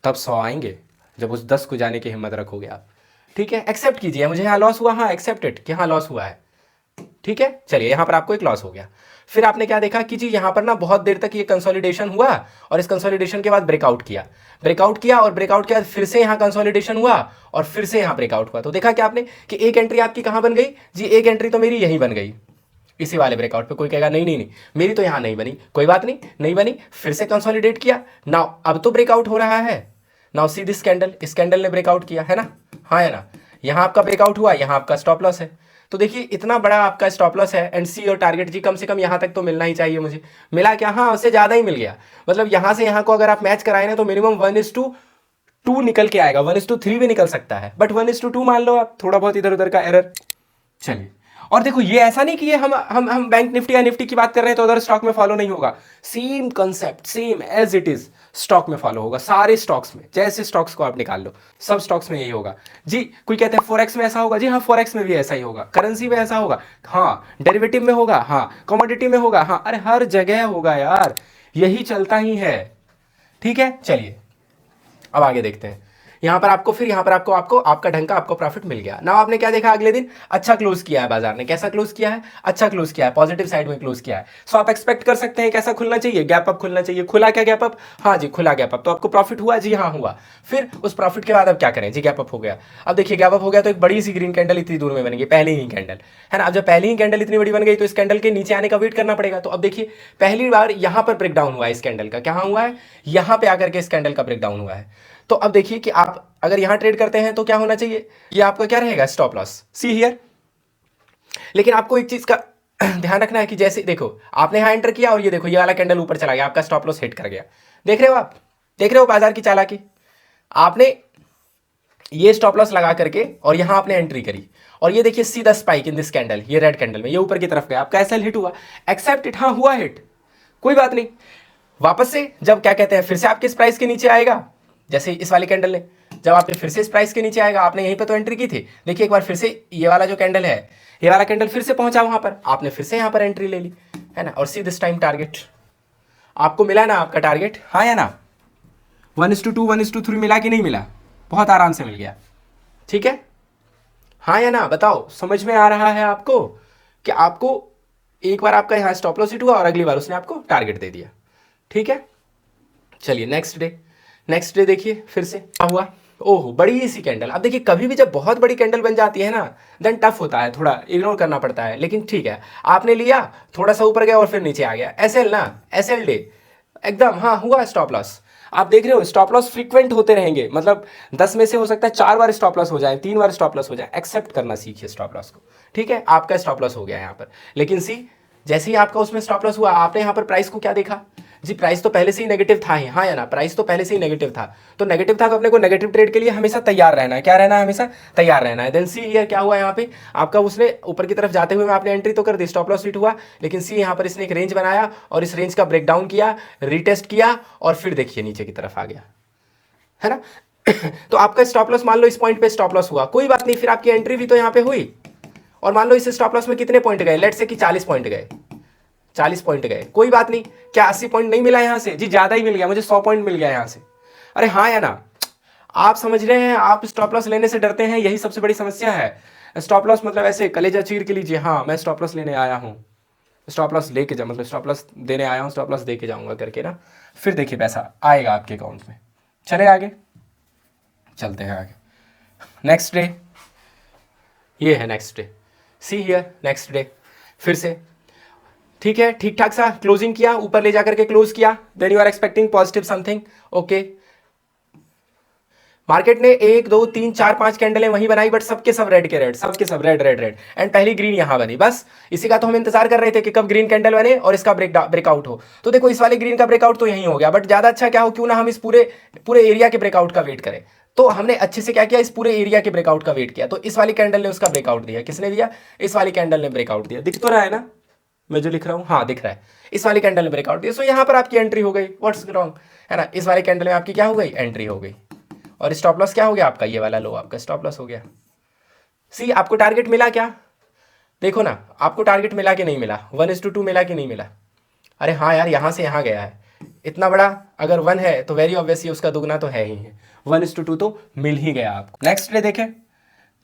A: तब 100 आएंगे जब उस 10 को जाने की हिम्मत रखोगे आप, ठीक है। एक्सेप्ट कीजिए, मुझे यहाँ लॉस हुआ, हाँ एक्सेप्टेड कि हाँ लॉस हुआ है, ठीक है। चलिए यहाँ पर आपको एक लॉस हो गया, फिर आपने क्या देखा कि जी यहाँ पर ना बहुत देर तक ये कंसोलिडेशन हुआ और इस कंसोलिडेशन के बाद ब्रेकआउट किया और ब्रेकआउट के बाद फिर से यहाँ कंसोलिडेशन हुआ और फिर से यहाँ ब्रेकआउट हुआ। तो देखा क्या आपने कि एक एंट्री आपकी कहाँ बन गई जी, एक एंट्री तो मेरी यहीं बन गई इसी वाले ब्रेकआउट पे। कोई कहेगा नहीं नहीं नहीं मेरी तो यहाँ नहीं बनी, कोई बात नहीं, नहीं बनी, फिर से कंसोलिडेट किया, नाउ अब तो ब्रेकआउट हो रहा है। नाउ सी दिस कैंडल, इस कैंडल ने ब्रेकआउट किया है ना, हाँ है ना, यहाँ आपका ब्रेकआउट हुआ, यहाँ आपका स्टॉप लॉस है। तो देखिए इतना बड़ा आपका स्टॉप लॉस है एंड सी और टारगेट जी कम से कम यहाँ तक तो मिलना ही चाहिए मुझे, मिला क्या, हाँ उससे ज़्यादा ही मिल गया। मतलब यहाँ से यहाँ को अगर आप मैच कराए ना तो मिनिमम 1:2 निकल के आएगा, 1:3 भी निकल सकता है, बट 1:2 मान लो आप, थोड़ा बहुत इधर उधर का एरर। चलिए और देखो ये ऐसा नहीं कि ये हम बैंक निफ्टी या निफ्टी की बात कर रहे हैं तो अदर स्टॉक में फॉलो नहीं होगा, same concept same as it is stock में फॉलो होगा, सारे स्टॉक्स में, जैसे स्टॉक्स को आप निकाल लो सब स्टॉक्स में यही होगा जी। कोई कहते हैं फॉरेक्स में ऐसा होगा जी, हाँ फॉरेक्स में भी ऐसा ही होगा, करेंसी में ऐसा होगा, हाँ डेरिवेटिव में होगा, हाँ कमोडिटी में होगा, हाँ अरे हर जगह होगा यार, यही चलता ही है, ठीक है। चलिए अब आगे देखते हैं, यहाँ पर आपको फिर यहाँ पर आपको आपका ढंग का आपको प्रॉफिट मिल गया ना। आपने क्या देखा, अगले दिन अच्छा क्लोज किया है बाजार ने, कैसा क्लोज किया है, अच्छा क्लोज किया है, पॉजिटिव साइड में क्लोज किया है। सो आप एक्सपेक्ट कर सकते हैं कैसा खुलना चाहिए, गैप अप खुलना चाहिए। खुला क्या गैप अप, हाँ जी खुला गैप अप, तो आपको प्रॉफिट हुआ जी, हाँ हुआ। फिर उस प्रॉफिट के बाद अब क्या करें जी, गैप अप हो गया। अब देखिए गैप अप हो गया तो एक बड़ी सी ग्रीन कैंडल इतनी दूर में बन गई, पहली ही कैंडल है ना। अब जब पहली ही कैंडल इतनी बड़ी बन गई तो इस कैंडल के नीचे आने का वेट करना पड़ेगा। तो अब देखिए पहली बार यहाँ पर ब्रेकडाउन हुआ है इस कैंडल का, क्या हुआ है, यहाँ पे आकर के इस कैंडल का ब्रेकडाउन हुआ है। तो अब देखिए कि आप अगर यहां ट्रेड करते हैं तो क्या होना चाहिए, ये आपका क्या रहेगा, स्टॉप लॉस, सी हियर। लेकिन आपको एक चीज का ध्यान रखना है कि जैसे देखो आपने यहां एंटर किया और ये देखो ये वाला कैंडल ऊपर चला गया, आपका स्टॉप लॉस हिट कर गया। देख रहे हो आप, देख रहे हो बाजार की चालाकी। आपने ये स्टॉप लॉस लगा करके और यहां आपने एंट्री करी और ये देखिए सीधा स्पाइक इन दिस कैंडल, ये रेड कैंडल में ये ऊपर की तरफ गया, आपका एसएल हिट हुआ, एक्सेप्ट इट, हाँ हुआ हिट, कोई बात नहीं। वापस से जब क्या कहते हैं फिर से आपके इस प्राइस के नीचे आएगा, जैसे इस वाले कैंडल ने जब आपने फिर से इस प्राइस के नीचे आएगा, आपने यहीं पे तो एंट्री की थी, देखिए एक बार फिर से ये वाला जो कैंडल है, ये वाला कैंडल फिर से पहुंचा वहां पर, आपने फिर से यहां पर एंट्री ले ली, है ना। और सी दिस टाइम टारगेट आपको मिला ना, आपका टारगेट, हाँ या ना, 1:2 1:3 मिला कि नहीं मिला, बहुत आराम से मिल गया, ठीक है, हाँ या ना, बताओ समझ में आ रहा है आपको कि आपको एक बार आपका यहां स्टॉप लॉस हिट हुआ और अगली बार उसने आपको टारगेट दे दिया, ठीक है। चलिए नेक्स्ट डे, नेक्स्ट डे देखिए फिर से क्या हुआ, ओह बड़ी सी कैंडल। अब देखिए कभी भी जब बहुत बड़ी कैंडल बन जाती है ना, देन टफ होता है, थोड़ा इग्नोर करना पड़ता है, लेकिन ठीक है आपने लिया, थोड़ा सा ऊपर गया और फिर नीचे आ गया, एसएल ना, एसएल डे एकदम, हाँ हुआ स्टॉप लॉस। आप देख रहे हो स्टॉप लॉस फ्रीक्वेंट होते रहेंगे, मतलब 10 में से हो सकता है 4 बार स्टॉप लॉस हो जाए, 3 बार स्टॉप लॉस हो जाए, एक्सेप्ट करना सीखिए स्टॉप लॉस को, ठीक है। आपका स्टॉप लॉस हो गया यहाँ पर, लेकिन सी जैसे ही आपका उसमें स्टॉप लॉस हुआ, आपने यहाँ पर प्राइस को क्या देखा जी, प्राइस तो पहले से ही नेगेटिव था ही, हाँ या ना, प्राइस तो पहले से ही नेगेटिव था, तो नेगेटिव था तो अपने को नेगेटिव ट्रेड के लिए हमेशा तैयार रहना है, क्या रहना है, हमेशा तैयार रहना है। देन सी हियर क्या हुआ यहाँ पे, आपका उसने ऊपर की तरफ जाते हुए में आपने एंट्री तो कर दी, स्टॉप लॉस हिट हुआ, लेकिन सी यहाँ पर इसने एक रेंज बनाया और इस रेंज का ब्रेकडाउन किया, रीटेस्ट किया और फिर देखिए नीचे की तरफ आ गया, है ना। तो आपका स्टॉप लॉस मान लो इस पॉइंट पे स्टॉप लॉस हुआ, कोई बात नहीं, फिर आपकी एंट्री भी तो यहाँ पे हुई, और मान लो इस स्टॉप लॉस में कितने पॉइंट गए, लेट्स से कि 40 पॉइंट गए, 40 पॉइंट गए, कोई बात नहीं, क्या 80 पॉइंट नहीं मिला यहां से जी, ज्यादा ही मिल गया, मुझे 100 पॉइंट मिल गया यहां से, अरे हाँ या ना। आप समझ रहे हैं, आप स्टॉप लॉस लेने से डरते हैं, यही सबसे बड़ी समस्या है। स्टॉप लॉस मतलब ऐसे कलेजा चीर के लीजिए, हाँ मैं स्टॉप लॉस लेने आया हूँ, स्टॉप लॉस लेके जा, मतलब स्टॉप लॉस देने आया हूँ, स्टॉप लॉस दे के जाऊंगा करके ना, फिर देखिए पैसा आएगा आपके अकाउंट में। चले आगे, चलते हैं आगे, नेक्स्ट डे, ये है next day, see here next day, फिर से ठीक है, ठीक ठाक सा क्लोजिंग किया, ऊपर ले जाकर के क्लोज किया, then you are expecting positive something, okay. Market ने 1 2 3 4 5 कैंडलें वहीं बनाई, बट सबके सब रेड के रेड, सबके सब रेड रेड रेड, एंड पहली ग्रीन यहां बनी, बस इसी का तो हम इंतजार कर रहे थे कि कब ग्रीन कैंडल बने और इसका ब्रेकआउट हो। तो देखो इस वाले ग्रीन का ब्रेकआउट तो यहीं हो गया, बट ज्यादा अच्छा क्या हो, क्यों ना हम इस पूरे पूरे एरिया के ब्रेकआउट का वेट करें। तो हमने अच्छे से क्या किया, इस पूरे एरिया के ब्रेकआउट का वेट किया, तो इस वाली कैंडल ने उसका ब्रेकआउट दिया, किसने दिया, इस वाली कैंडल ने ब्रेकआउट दिया, दिख तो रहा है ना मैं जो लिख रहा हूं, हाँ दिख रहा है, इस वाली कैंडल ने ब्रेकआउट दिया, सो यहां पर आपकी एंट्री हो गई, व्हाट्स रॉन्ग, है ना, इस वाली कैंडल में आपकी क्या हो गई, एंट्री हो गई, और स्टॉप लॉस क्या हो गया आपका, ये वाला लो आपका स्टॉप लॉस हो गया। सी आपको टारगेट मिला क्या, देखो ना आपको टारगेट मिला कि नहीं मिला, 1:2 मिला कि नहीं मिला, अरे हाँ यार यहां से यहां गया है, इतना बड़ा अगर 1 है तो वेरी ऑब्वियसली उसका दुगना तो है ही है, 1:2 तो मिल ही गया आपको। नेक्स्ट डे देखें,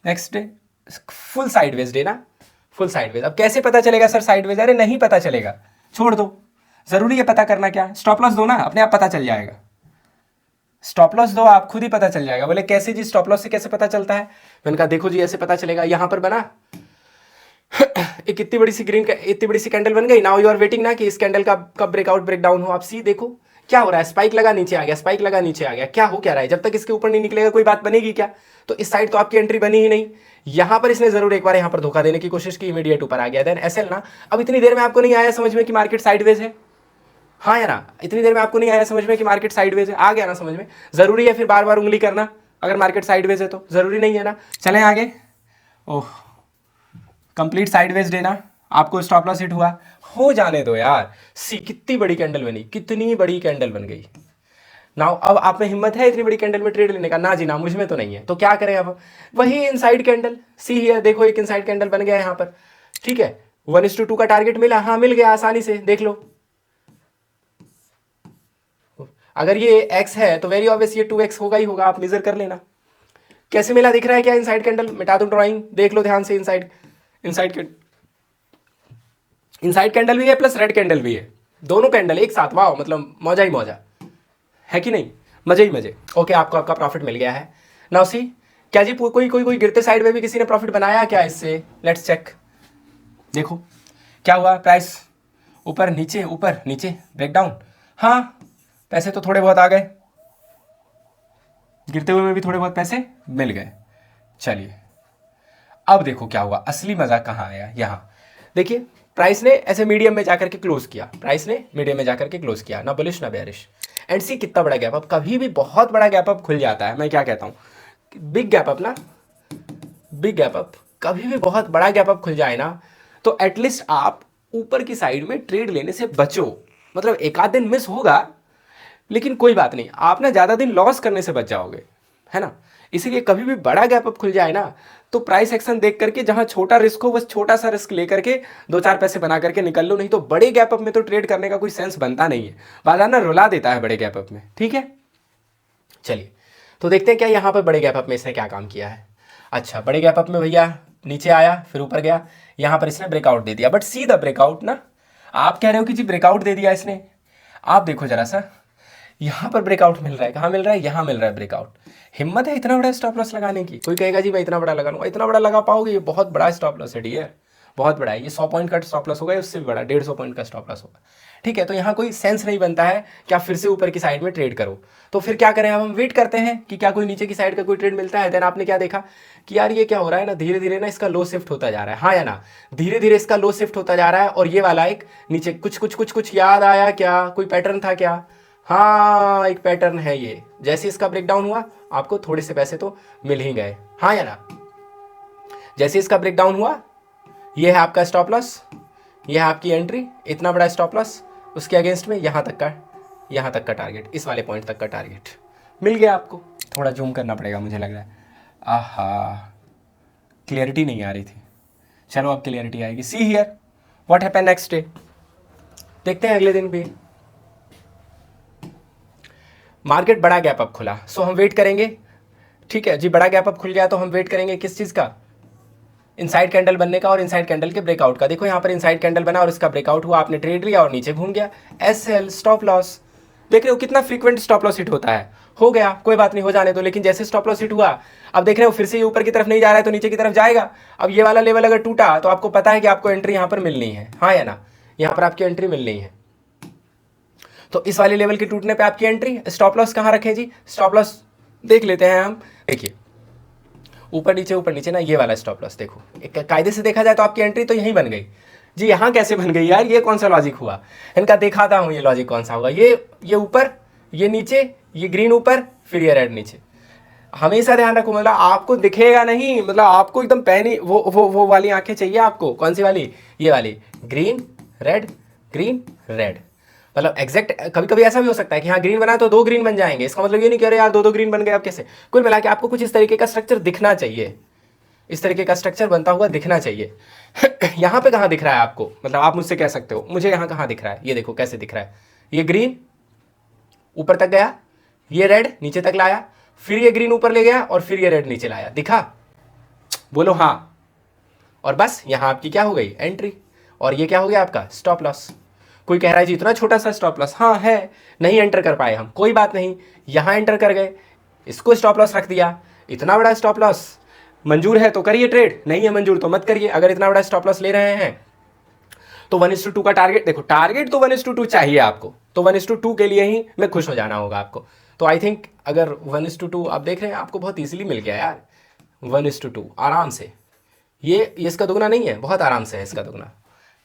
A: next day full sideways day ना, फुल साइडवेज। अब कैसे पता चलेगा सर साइडवेज, अरे नहीं पता चलेगा, छोड़ दो, जरूरी है पता करना क्या, स्टॉप लॉस दो ना, अपने आप पता चल जाएगा, स्टॉप लॉस दो आप खुद ही पता चल जाएगा। बोले कैसे जी, स्टॉप लॉस से कैसे पता चलता है, मैंने कहा देखो जी ऐसे पता चलेगा, यहां पर बना एक इतनी बड़ी सी ग्रीन का इतनी बड़ी सी कैंडल बन गई, नाउ यू आर वेटिंग ना कि इस कैंडल का कब ब्रेकआउट ब्रेकडाउन हो। आप सी देखो क्या हो रहा है, स्पाइक लगा नीचे आ गया, स्पाइक लगा नीचे आ गया, क्या हो क्या रहा है, जब तक इसके ऊपर नहीं निकलेगा कोई बात बनेगी क्या, तो इस साइड तो आपकी एंट्री बनी ही नहीं, यहां पर इसने जरूर एक बार यहां पर धोखा देने की कोशिश की, इमीडिएट ऊपर आ गया, देन एसएल ना। अब इतनी देर में आपको नहीं आया समझ में कि मार्केट साइडवेज है, हाँ या ना, इतनी देर में आपको नहीं आया समझ में कि मार्केट साइडवेज है, आ गया ना समझ में, जरूरी है फिर बार बार उंगली करना अगर मार्केट साइडवेज है तो, जरूरी नहीं है ना। चलें आगे, ओह कंप्लीट साइडवेज डे ना, आपको स्टॉप लॉस हिट हुआ, हो जाने दो यार, सी कितनी बड़ी कैंडल बनी, कितनी बड़ी कैंडल बन गई। नाउ अब आप में हिम्मत है इतनी बड़ी कैंडल में ट्रेड लेने का, ना जी ना, मुझ में तो नहीं है, तो क्या करें अब, वही इनसाइड कैंडल, सी हियर देखो एक इनसाइड कैंडल बन गया यहाँ पर, ठीक है, 1:2 का टारगेट मिला, हाँ मिल गया आसानी से, देख लो अगर ये x है तो वेरी ऑब्वियस ये 2x होगा ही होगा, आप मेजर कर लेना। कैसे मिला दिख रहा है क्या, इनसाइड कैंडल, मिटा दो ड्राइंग, देख लो ध्यान से, इनसाइड इनसाइड कैंडल भी है प्लस रेड कैंडल भी है, दोनों कैंडल एक साथ, वाह मतलब मौजा ही मौजा है कि नहीं, मजे ही मजे। ओके आपको आपका प्रॉफिट मिल गया है। नाउ सी क्या जी कोई कोई कोई गिरते साइड में भी किसी ने प्रॉफिट बनाया क्या इससे, लेट्स चेक, देखो क्या हुआ, प्राइस ऊपर नीचे ब्रेकडाउन, हाँ पैसे तो थोड़े बहुत आ गए, गिरते हुए में भी थोड़े बहुत पैसे मिल गए। चलिए अब देखो क्या हुआ, असली मजा कहाँ आया। यहाँ देखिए प्राइस ने ऐसे मीडियम में जाकर के क्लोज किया, प्राइस ने मीडियम में जाकर के क्लोज किया, ना बुलिश ना बेयरिश। एंड सी कितना बड़ा गैप अप, कभी भी बहुत बड़ा गैप अप खुल जाता है। मैं क्या कहता हूँ, बिग गैप अप ना, बिग गैप अप, कभी भी बहुत बड़ा गैप अप खुल जाए ना, तो एटलीस्ट आप ऊपर की साइड में ट्रेड लेने से बचो। मतलब एक आध दिन मिस होगा लेकिन कोई बात नहीं, आप ना ज़्यादा दिन लॉस करने से बच जाओगे, है ना। इसीलिए कभी भी बड़ा गैप अप खुल जाए ना, तो प्राइस एक्शन देख करके जहां छोटा रिस्क हो बस छोटा सा रिस्क लेकर के 2-4 पैसे बना करके निकल लो, नहीं तो बड़े गैप अप में तो ट्रेड करने का कोई सेंस बनता नहीं है। बाजार ना रुला देता है बड़े गैप अप में, ठीक है। चलिए तो देखते हैं क्या यहाँ पर बड़े गैप अप में इसने क्या काम किया है। अच्छा बड़े गैप अप में भैया नीचे आया फिर ऊपर गया, यहाँ पर इसने ब्रेकआउट दे दिया, बट सी द ब्रेकआउट ना। आप कह रहे हो कि जी ब्रेकआउट दे दिया इसने, आप देखो जरा सा, यहाँ पर ब्रेकआउट मिल रहा है, कहाँ मिल रहा है, यहाँ मिल रहा है ब्रेकआउट। हिम्मत है इतना बड़ा स्टॉप लॉस लगाने की? कोई कहेगा जी मैं इतना बड़ा लगा लूँगा, इतना बड़ा लगा पाओगे? ये बहुत बड़ा स्टॉप लॉस है डियर, बहुत बड़ा है। ये 100 पॉइंट का स्टॉप लॉस होगा, उससे भी बड़ा 150 पॉइंट का स्टॉप लॉस होगा, ठीक है। तो यहाँ कोई सेंस नहीं बनता है कि आप फिर से ऊपर की साइड में ट्रेड करो। तो फिर क्या करें, अब हम वेट करते हैं कि क्या कोई नीचे की साइड का कोई ट्रेड मिलता है। देन आपने क्या देखा कि यार ये क्या हो रहा है ना, धीरे धीरे ना इसका लो शिफ्ट होता जा रहा है, हाँ या ना, धीरे धीरे इसका लो शिफ्ट होता जा रहा है। और ये वाला एक नीचे कुछ कुछ कुछ कुछ याद आया क्या, कोई पैटर्न था क्या? हाँ एक पैटर्न है ये, जैसे इसका ब्रेकडाउन हुआ आपको थोड़े से पैसे तो मिल ही गए, हाँ या ना। जैसे इसका ब्रेकडाउन हुआ, ये है आपका स्टॉप लॉस, ये है आपकी एंट्री, इतना बड़ा स्टॉप लॉस, उसके अगेंस्ट में यहाँ तक का टारगेट, इस वाले पॉइंट तक का टारगेट मिल गया आपको। थोड़ा जूम करना पड़ेगा मुझे लग रहा है, आहा क्लियरिटी नहीं आ रही थी, चलो अब क्लियरिटी आएगी। See here what happen next day, देखते हैं अगले दिन भी। मार्केट बड़ा गैप अप खुला, सो हम वेट करेंगे, ठीक है जी। बड़ा गैप अप खुल गया तो हम वेट करेंगे किस चीज़ का, इनसाइड कैंडल बनने का और इनसाइड कैंडल के ब्रेकआउट का। देखो यहाँ पर इनसाइड कैंडल बना और इसका ब्रेकआउट हुआ, आपने ट्रेड लिया और नीचे घूम गया। एसएल स्टॉप लॉस, देख रहे हो कितना फ्रीक्वेंट स्टॉप लॉस हिट होता है। हो गया कोई बात नहीं, हो जाने दो। लेकिन जैसे स्टॉप लॉस हिट हुआ, अब देख रहे हो फिर से ये ऊपर की तरफ नहीं जा रहा है तो नीचे की तरफ जाएगा। अब ये वाला लेवल अगर टूटा तो आपको पता है कि आपको एंट्री यहाँ पर मिलनी है, हाँ या ना, यहाँ पर आपकी एंट्री मिलनी है। तो इस वाले लेवल के टूटने पे आपकी एंट्री। स्टॉप लॉस कहाँ रखें जी, स्टॉप लॉस देख लेते हैं हम। देखिए ऊपर नीचे ना, ये वाला स्टॉप लॉस देखो, एक कायदे से देखा जाए तो आपकी एंट्री तो यहीं बन गई जी। यहाँ कैसे बन गई यार, ये कौन सा लॉजिक हुआ, इनका दिखाता हूँ ये लॉजिक कौन सा होगा। ये ऊपर, ये नीचे, ये ग्रीन ऊपर, फिर ये रेड नीचे। हमेशा ध्यान रखो, मतलब आपको दिखेगा नहीं, मतलब आपको एकदम पैनी वो वाली आंखें चाहिए आपको। कौन सी वाली, ये वाली, ग्रीन रेड, मतलब एग्जैक्ट। कभी कभी ऐसा भी हो सकता है कि हाँ ग्रीन बना तो 2 ग्रीन बन जाएंगे, इसका मतलब ये नहीं कह रहे यार 2 ग्रीन बन गए अब कैसे। कुल मिला के आपको कुछ इस तरीके का स्ट्रक्चर दिखना चाहिए, इस तरीके का स्ट्रक्चर बनता हुआ दिखना चाहिए। यहाँ पे कहाँ दिख रहा है आपको, मतलब आप मुझसे कह सकते हो मुझे यहाँ कहाँ दिख रहा है, ये देखो कैसे दिख रहा है। ये ग्रीन ऊपर तक गया, ये रेड नीचे तक लाया, फिर ये ग्रीन ऊपर ले गया और फिर ये रेड नीचे लाया, दिखा? बोलो हाँ। और बस यहाँ आपकी क्या हो गई, एंट्री। और ये क्या हो गया आपका स्टॉप लॉस। कोई कह रहा है जी इतना छोटा सा स्टॉप लॉस, हाँ है, नहीं एंटर कर पाए हम, कोई बात नहीं, यहाँ एंटर कर गए, इसको स्टॉप लॉस रख दिया। इतना बड़ा स्टॉप लॉस मंजूर है तो करिए ट्रेड, नहीं है मंजूर तो मत करिए। अगर इतना बड़ा स्टॉप लॉस ले रहे हैं तो 1:2 का टारगेट, देखो टारगेट तो 1:2 चाहिए आपको, तो 1:2 के लिए ही मैं खुश हो जाना होगा आपको। तो आई थिंक अगर 1:2 आप देख रहे हैं, आपको बहुत ईजिली मिल गया यार 1:2 आराम से। ये इसका दुगना नहीं है, बहुत आराम से है इसका दुगना।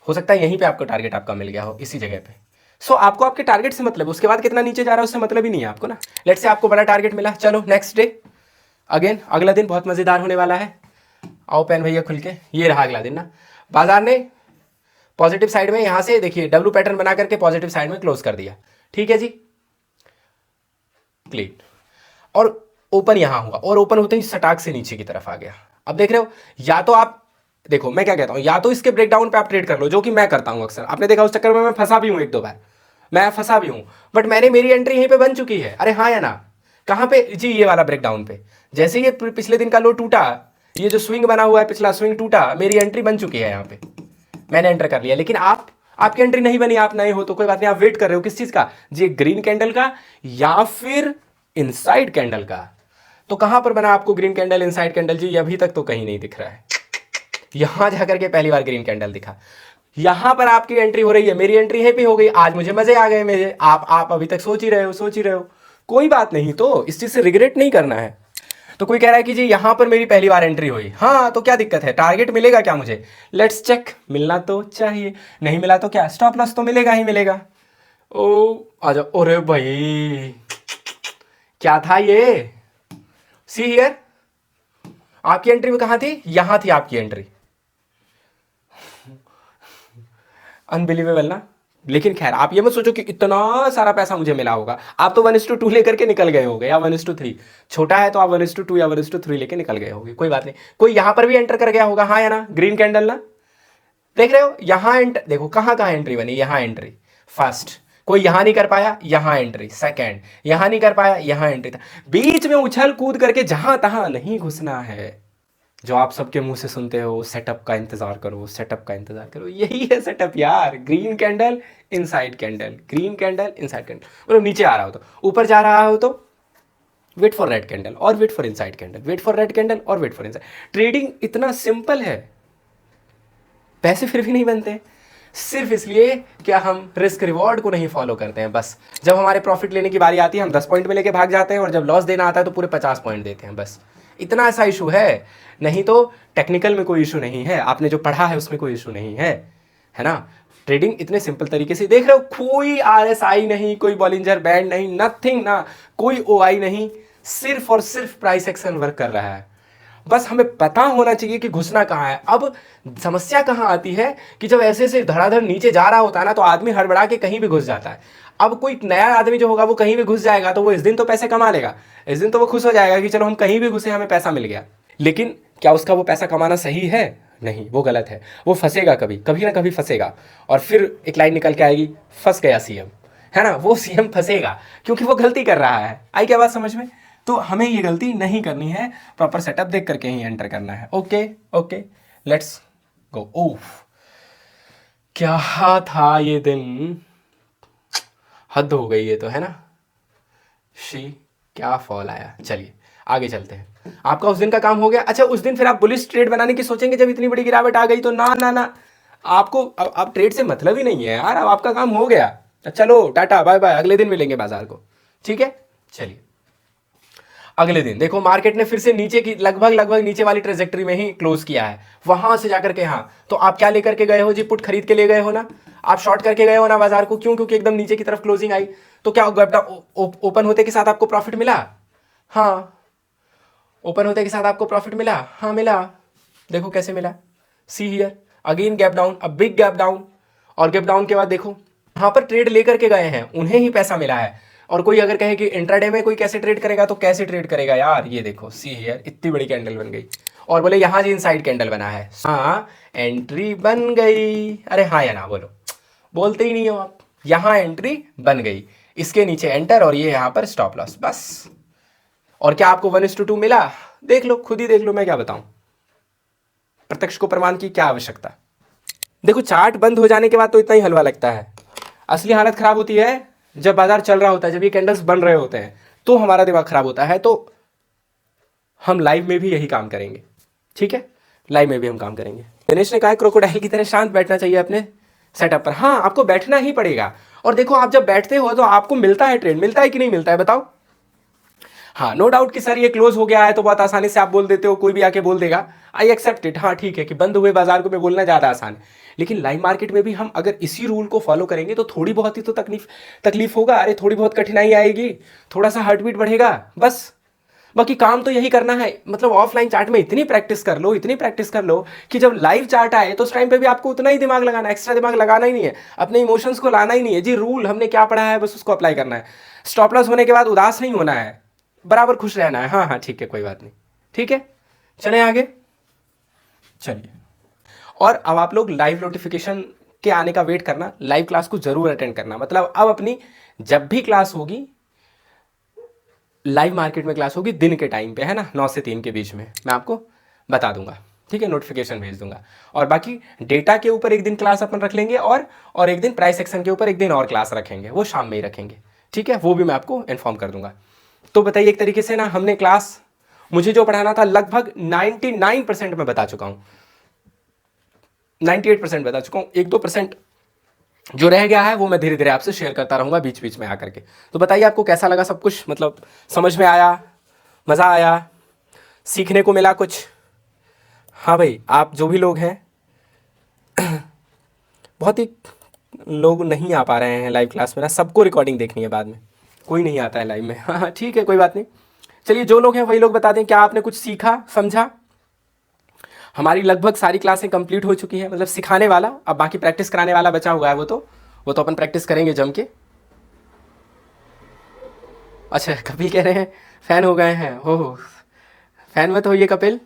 A: हो सकता है यहीं पे आपको टारगेट आपका मिल गया हो, इसी जगह पे। सो आपको आपके टारगेट से मतलब, उसके बाद कितना नीचे जा रहा है उससे मतलब ही नहीं है आपको ना। लेट से आपको बड़ा टारगेट मिला, चलो नेक्स्ट डे अगेन, अगला दिन बहुत मज़ेदार होने वाला है। आओ पेन भैया खुल के, ये रहा अगला दिन ना। बाजार ने पॉजिटिव साइड में यहाँ से देखिए डब्ल्यू पैटर्न बना करके पॉजिटिव साइड में क्लोज कर दिया, ठीक है जी, क्लीन। और ओपन यहाँ हुआ और ओपन होते ही सटाक से नीचे की तरफ आ गया। अब देख रहे हो, या तो आप देखो मैं क्या कहता हूँ, या तो इसके ब्रेकडाउन पे आप ट्रेड कर लो, जो कि मैं करता हूँ अक्सर। आपने देखा उस चक्कर में मैं फंसा भी हूँ, 1-2 बार मैं फंसा भी हूँ, बट मेरी एंट्री यहीं पे बन चुकी है। अरे हाँ या ना, कहाँ पे जी, ये वाला ब्रेकडाउन पे। जैसे ये पिछले दिन का लो टूटा, ये जो स्विंग बना हुआ है पिछला स्विंग टूटा, मेरी एंट्री बन चुकी है, यहाँ पे मैंने एंटर कर लिया। लेकिन आपकी एंट्री नहीं बनी, आप नए हो तो कोई बात नहीं, आप वेट कर रहे हो किस चीज का जी, ग्रीन कैंडल का या फिर इनसाइड कैंडल का। तो कहां पर बना आपको ग्रीन कैंडल, इनसाइड कैंडल जी? अभी तक तो कहीं नहीं दिख रहा है। यहां जाकर के पहली बार ग्रीन कैंडल दिखा, यहां पर आपकी एंट्री हो रही है, मेरी एंट्री है भी हो गई। आज मुझे मजे आ गए मेरे। आप अभी तक सोच ही रहे हो कोई बात नहीं, तो इस चीज़ से रिग्रेट नहीं करना है। तो कोई कह रहा है कि जी यहाँ पर मेरी पहली बार एंट्री हुई, हाँ तो क्या दिक्कत है, टारगेट मिलेगा क्या मुझे, लेट्स चेक, मिलना तो चाहिए, नहीं मिला तो क्या, स्टॉप लॉस तो मिलेगा ही मिलेगा। ओ आ जाओ, अरे भाई क्या था ये, सी हियर, आपकी एंट्री कहाँ थी, यहाँ थी आपकी एंट्री, अनबिलीवेबल ना। लेकिन खैर आप ये मत सोचो कि इतना सारा पैसा मुझे मिला होगा, आप तो 1:2 लेकर के निकल गए होगे, या 1:3, छोटा है तो आप 1:2 या 1:3 लेके निकल गए होगे, कोई बात नहीं। कोई यहां पर भी एंटर कर गया होगा, हाँ या ना, ग्रीन कैंडल ना, देख रहे हो यहां एंटर, देखो कहां कहां एंट्री बनी, यहां एंट्री फर्स्ट, कोई यहां नहीं कर पाया, यहां एंट्री सेकंड, यहां नहीं कर पाया, यहां एंट्री था, बीच में उछल कूद करके जहां तहां नहीं घुसना है। जो आप सबके मुंह से सुनते हो, सेटअप का इंतजार करो, सेटअप का इंतजार करो, यही है सेटअप यार, green candle inside candle, green candle inside candle, मतलब नीचे आ रहा हो तो, ऊपर जा रहा हो तो वेट फॉर रेड कैंडल और wait for inside candle, wait for red candle और वेट फॉर इनसाइड। ट्रेडिंग इतना सिंपल है, पैसे फिर भी नहीं बनते सिर्फ इसलिए क्या हम रिस्क रिवॉर्ड को नहीं फॉलो करते हैं। बस जब हमारे प्रॉफिट लेने की बारी आती है हम 10 पॉइंट में लेके भाग जाते हैं, और जब लॉस देना आता है तो पूरे 50 पॉइंट देते हैं, बस इतना ऐसा इशू है। नहीं तो टेक्निकल में कोई इशू नहीं है, आपने जो पढ़ा है उसमें कोई इशू नहीं है ना। ट्रेडिंग इतने सिंपल तरीके से देख रहे हो, कोई RSI नहीं, कोई बॉलिंजर बैंड नहीं, नथिंग ना, कोई OI नहीं, सिर्फ और सिर्फ प्राइस एक्शन वर्क कर रहा है। बस हमें पता होना चाहिए कि घुसना कहाँ है। अब समस्या कहाँ आती है कि जब ऐसे से धड़ाधड़ नीचे जा रहा होता है ना, तो आदमी हड़बड़ा के कहीं भी घुस जाता है। अब कोई नया आदमी जो होगा वो कहीं भी घुस जाएगा तो वो इस दिन तो पैसे कमा लेगा, इस दिन तो वो खुश हो जाएगा कि चलो हम कहीं भी घुसे, हमें पैसा मिल गया। लेकिन क्या उसका वो पैसा कमाना सही है, नहीं, वो गलत है, वो फंसेगा, कभी कभी ना कभी फंसेगा, और फिर एक लाइन निकल के आएगी, फंस गया CM, है ना, वो CM फंसेगा क्योंकि वो गलती कर रहा है। आई क्या बात समझ में। तो हमें ये गलती नहीं करनी है, प्रॉपर सेटअप देख करके ही एंटर करना है। Okay okay, let's go. ओह क्या था ये दिन, हद हो गई ये तो, है ना। शी क्या फॉल आया, चलिए आगे चलते हैं। आपका उस दिन का काम हो गया। अच्छा, उस दिन फिर आप बुलिश ट्रेड बनाने की सोचेंगे जब इतनी बड़ी गिरावट आ गई तो, ना ना ना, आपको अब ट्रेड से मतलब ही नहीं है यार, अब आपका काम हो गया, चलो टाटा बाय बाय, अगले दिन मिलेंगे बाजार को, ठीक है। चलिए अगले दिन देखो मार्केट ने फिर से नीचे की लगभग नीचे वाली ट्रेजेक्टरी में ही क्लोज किया है, वहां से जाकर के, हाँ तो आप क्या लेकर के गए हो जी, पुट खरीद के ले गए हो ना, आप शॉर्ट करके गए हो ना बाजार को, क्यों, क्योंकि एकदम नीचे की तरफ क्लोजिंग आई, तो क्या ओपन होते के साथ आपको प्रॉफिट मिला, हाँ ओपन होते के साथ आपको प्रॉफिट मिला, हाँ मिला। देखो कैसे मिला, see here again gap down, अब बिग गैप डाउन, और गैप डाउन के बाद देखो यहाँ पर ट्रेड लेकर के गए हैं, उन्हें ही पैसा मिला है। और कोई अगर कहे कि इंट्राडे में कोई कैसे ट्रेड करेगा, तो कैसे ट्रेड करेगा यार, ये देखो सी हियर इतनी बड़ी कैंडल बन गई, और बोले यहाँ जी इनसाइड कैंडल बना है, हाँ एंट्री बन गई, अरे हाँ या ना बोलो, बोलते ही नहीं हो आप, यहाँ एंट्री बन गई, इसके नीचे एंटर, और ये यहाँ पर स्टॉप लॉस, बस। और क्या आपको 1:2 मिला, देख लो, खुद ही देख लो, मैं क्या बताऊं, प्रत्यक्ष को प्रमाण की क्या आवश्यकता। देखो चार्ट बंद हो जाने के बाद तो इतना ही हलवा लगता है, असली हालत खराब होती है जब बाजार चल रहा होता है, जब ये कैंडल्स बन रहे होते हैं तो हमारा दिमाग खराब होता है। तो हम लाइव में भी यही काम करेंगे, ठीक है, लाइव में भी हम काम करेंगे। दिनेश ने कहा क्रोकोडाइल की तरह शांत बैठना चाहिए अपने सेटअप पर, हाँ आपको बैठना ही पड़ेगा। और देखो आप जब बैठते हो तो आपको मिलता है ट्रेड, मिलता है कि नहीं मिलता है बताओ। हाँ नो डाउट कि सर ये क्लोज हो गया है तो बहुत आसानी से आप बोल देते हो, कोई भी आके बोल देगा, आई एक्सेप्ट इट, हाँ ठीक है कि बंद हुए बाजार को मैं बोलना ज़्यादा आसान है। लेकिन लाइव मार्केट में भी हम अगर इसी रूल को फॉलो करेंगे तो थोड़ी बहुत ही तो तकलीफ होगा, अरे थोड़ी बहुत कठिनाई आएगी, थोड़ा सा हार्ट बीट बढ़ेगा, बस। बाकी काम तो यही करना है। मतलब ऑफलाइन चार्ट में इतनी प्रैक्टिस कर लो, इतनी प्रैक्टिस कर लो कि जब लाइव चार्ट आए तो उस टाइम पे भी आपको उतना ही दिमाग लगाना है, एक्स्ट्रा दिमाग लगाना ही नहीं है, अपने इमोशंस को लाना ही नहीं है जी। रूल हमने क्या पढ़ा है बस उसको अप्लाई करना है। स्टॉप लॉस होने के बाद उदास नहीं होना है, बराबर खुश रहना है, हाँ हाँ ठीक है कोई बात नहीं, ठीक है। चलें आगे, चलिए। और अब आप लोग लाइव नोटिफिकेशन के आने का वेट करना, लाइव क्लास को जरूर अटेंड करना। मतलब अब अपनी जब भी क्लास होगी, लाइव मार्केट में क्लास होगी दिन के टाइम पे, है ना, 9 से 3 के बीच में, मैं आपको बता दूंगा, ठीक है, नोटिफिकेशन भेज दूंगा। और बाकी डेटा के ऊपर एक दिन क्लास अपन रख लेंगे, और एक दिन प्राइस एक्शन के ऊपर एक दिन और क्लास रखेंगे, वो शाम में ही रखेंगे, ठीक है, वो भी मैं आपको इन्फॉर्म कर दूंगा। तो बताइए, एक तरीके से ना हमने क्लास, मुझे जो पढ़ाना था लगभग 99% मैं बता चुका हूँ, 98% बता चुका हूँ, 1-2% जो रह गया है वो मैं धीरे धीरे आपसे शेयर करता रहूँगा बीच बीच में आकर के। तो बताइए आपको कैसा लगा सब कुछ, मतलब समझ में आया, मज़ा आया, सीखने को मिला कुछ? हाँ भाई, आप जो भी लोग हैं, बहुत ही लोग नहीं आ पा रहे हैं लाइव क्लास में ना, सबको रिकॉर्डिंग देखनी है बाद में, कोई नहीं आता है लाइव में। हाँ हाँ ठीक है, कोई बात नहीं। चलिए जो लोग हैं वही लोग बता दें क्या आपने कुछ सीखा समझा। हमारी लगभग सारी क्लासें कंप्लीट हो चुकी हैं, मतलब सिखाने वाला, अब बाकी प्रैक्टिस कराने वाला बचा हुआ है, वो तो अपन प्रैक्टिस करेंगे जम के। अच्छा कपिल कह रहे हैं फैन हो गए हैं, हो फैन मत होइए कपिल।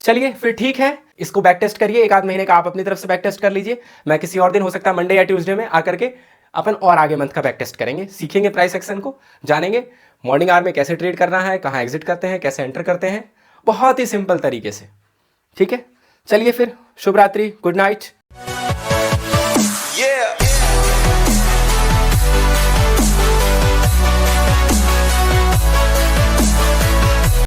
A: चलिए फिर ठीक है, इसको बैक टेस्ट करिए, एक आध महीने का आप अपनी तरफ से बैक टेस्ट कर लीजिए। मैं किसी और दिन, हो सकता है मंडे या ट्यूसडे में आकर के अपन और आगे मंथ का बैक टेस्ट करेंगे, सीखेंगे प्राइस एक्शन को, जानेंगे मॉर्निंग आवर में कैसे ट्रेड करना है, कहाँ एग्जिट करते हैं, कैसे एंटर करते हैं, बहुत ही सिंपल तरीके से। ठीक है, चलिए फिर शुभ रात्रि, गुड नाइट।